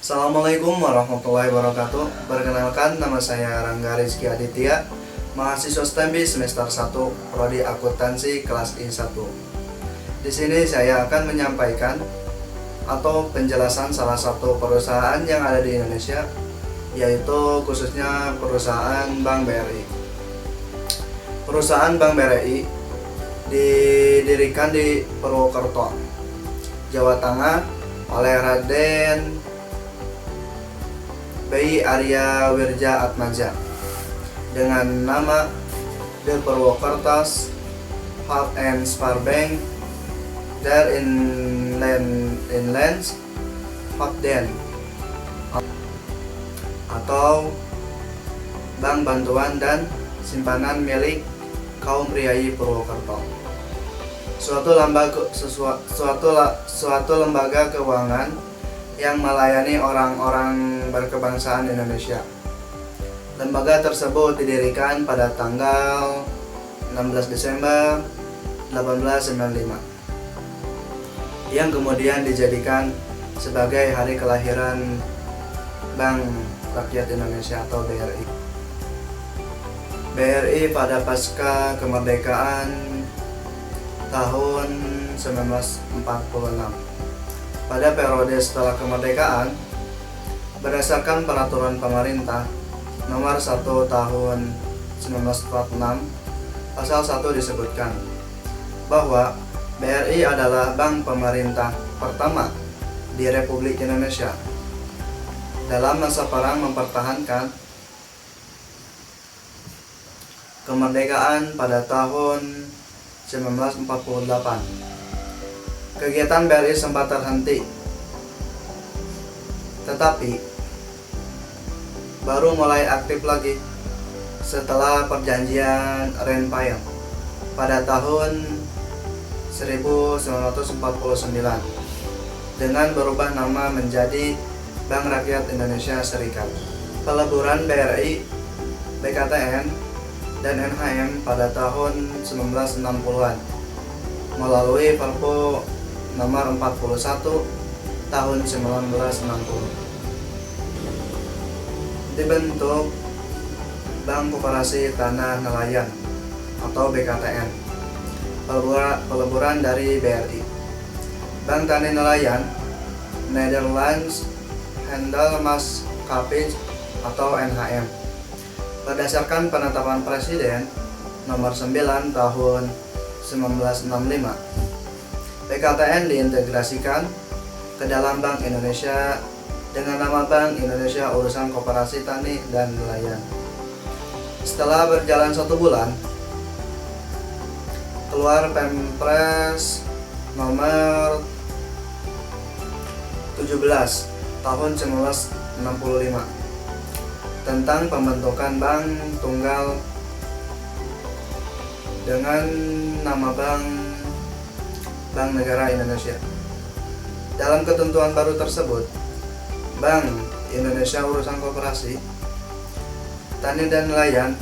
Assalamualaikum warahmatullahi wabarakatuh. Perkenalkan, nama saya Rangga Rizky Aditya, mahasiswa STEMBI semester 1, prodi akuntansi kelas I1. Di sini saya akan menyampaikan atau penjelasan salah satu perusahaan yang ada di Indonesia, yaitu khususnya perusahaan Bank BRI. Perusahaan Bank BRI didirikan di Purwokerto, Jawa Tengah oleh Raden B.I. Arya Wirja Atmaja dengan nama The Purwokertos Hub and Spar Bank der Inlands Hofden, atau Bank Bantuan dan Simpanan milik kaum priai Purwokerto. Suatu lembaga keuangan yang melayani orang-orang berkebangsaan Indonesia. Lembaga tersebut didirikan pada tanggal 16 Desember 1895, yang kemudian dijadikan sebagai hari kelahiran Bank Rakyat Indonesia atau BRI. BRI pada pasca kemerdekaan tahun 1946. Pada periode setelah kemerdekaan, berdasarkan peraturan pemerintah nomor 1 tahun 1946 pasal 1 disebutkan bahwa BRI adalah bank pemerintah pertama di Republik Indonesia dalam masa perang mempertahankan kemerdekaan pada tahun 1948. Kegiatan BRI sempat terhenti, tetapi baru mulai aktif lagi setelah perjanjian Renpile pada tahun 1949 dengan berubah nama menjadi Bank Rakyat Indonesia Serikat. Peleburan BRI, BKTN, dan NHM pada tahun 1960-an melalui Perpu nomor 41 tahun 1960. Dibentuk Bank Koperasi Tanah Nelayan atau BKTN, peleburan dari BRI. Bank Tani Nelayan Nederlands Handelsmaatschappij atau NHM, berdasarkan penetapan Presiden nomor 9 tahun 1965. BKTN diintegrasikan ke dalam Bank Indonesia dengan nama Bank Indonesia Urusan Koperasi Tani dan Nelayan. Setelah berjalan 1 bulan, keluar Perpres nomor 17 tahun 1965 tentang pembentukan bank tunggal dengan nama Bank Negara Indonesia. Dalam ketentuan baru tersebut, Bank Indonesia Urusan Koperasi Tani dan Nelayan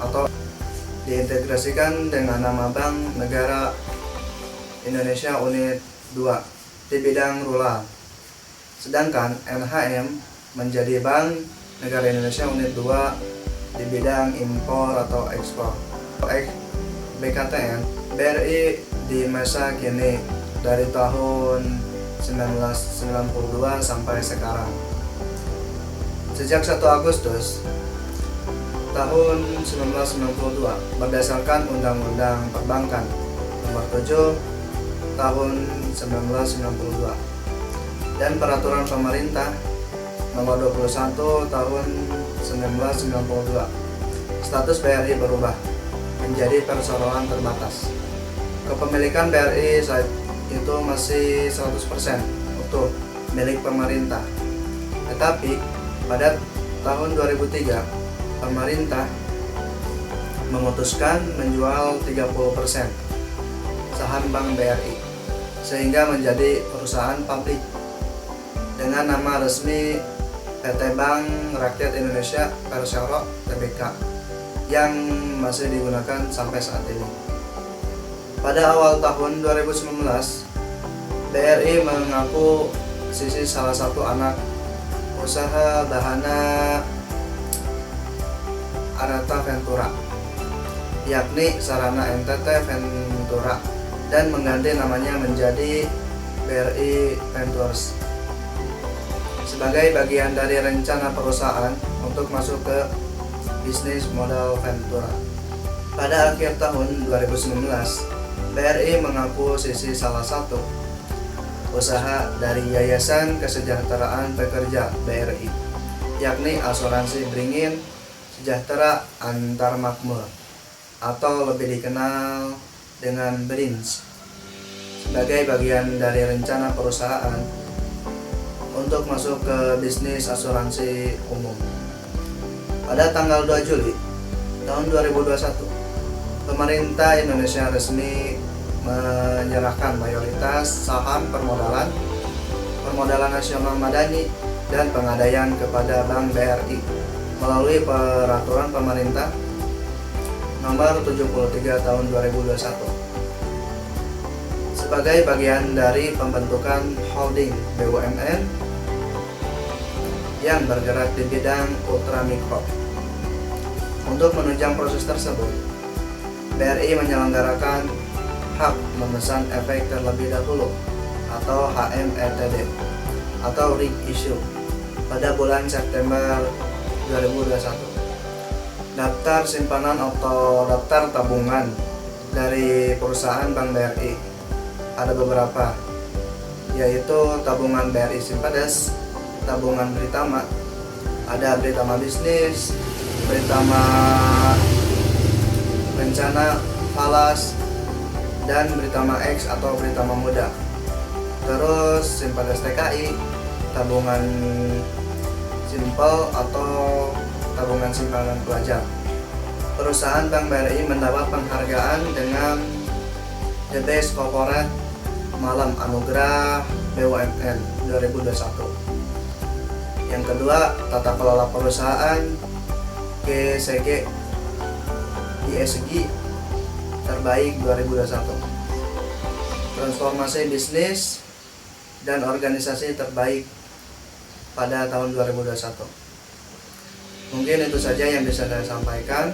atau diintegrasikan dengan nama Bank Negara Indonesia Unit 2 di bidang rural. Sedangkan NHM menjadi Bank Negara Indonesia Unit 2 di bidang impor atau ekspor. BKTN BRI di masa kini dari tahun 1992 sampai sekarang. Sejak 1 Agustus tahun 1992 berdasarkan Undang-Undang Perbankan nomor 7 tahun 1992 dan Peraturan Pemerintah nomor 21 tahun 1992, status BRI berubah menjadi perseroan terbatas. Kepemilikan BRI saat itu masih 100% utuh milik pemerintah. Tetapi pada tahun 2003, pemerintah memutuskan menjual 30% saham Bank BRI sehingga menjadi perusahaan publik dengan nama resmi PT Bank Rakyat Indonesia Persero Tbk yang masih digunakan sampai saat ini. Pada awal tahun 2019, BRI mengaku sisi salah satu anak usaha Bahana Arata Ventura, yakni Sarana NTT Ventura, dan mengganti namanya menjadi BRI Ventures sebagai bagian dari rencana perusahaan untuk masuk ke bisnis modal Ventura. Pada akhir tahun 2019, BRI mengakuisisi salah satu usaha dari Yayasan Kesejahteraan Pekerja BRI, yakni Asuransi Beringin Sejahtera Antar Makmur atau lebih dikenal dengan BRINS, sebagai bagian dari rencana perusahaan untuk masuk ke bisnis asuransi umum. Pada tanggal 2 Juli tahun 2021, pemerintah Indonesia resmi menyerahkan mayoritas saham permodalan nasional madani dan pengadaian kepada Bank BRI melalui peraturan pemerintah nomor 73 tahun 2021 sebagai bagian dari pembentukan holding BUMN yang bergerak di bidang ultramikro. Untuk menunjang proses tersebut, BRI menyelenggarakan hak memesan efek terlebih dahulu atau HMETD atau RIG issue pada bulan September 2021. Daftar simpanan atau daftar tabungan dari perusahaan Bank BRI ada beberapa, yaitu tabungan BRI Simpades, tabungan Britama, ada Britama Bisnis, Britama Rencana, Falas, dan Britama X atau Britama Muda. Terus Simpades TKI, tabungan Simpel atau tabungan simpanan pelajar. Perusahaan Bank BRI mendapat penghargaan dengan The Best Corporate Malam Anugerah BUMN 2021. Yang kedua, tata kelola perusahaan GSG terbaik 2021. Transformasi bisnis dan organisasi terbaik pada tahun 2021. Mungkin itu saja yang bisa saya sampaikan.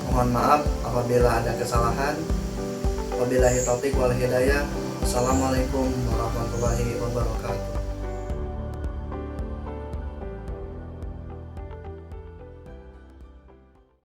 Mohon maaf apabila ada kesalahan. Wabillahi taufik wal hidayah. Assalamualaikum warahmatullahi wabarakatuh.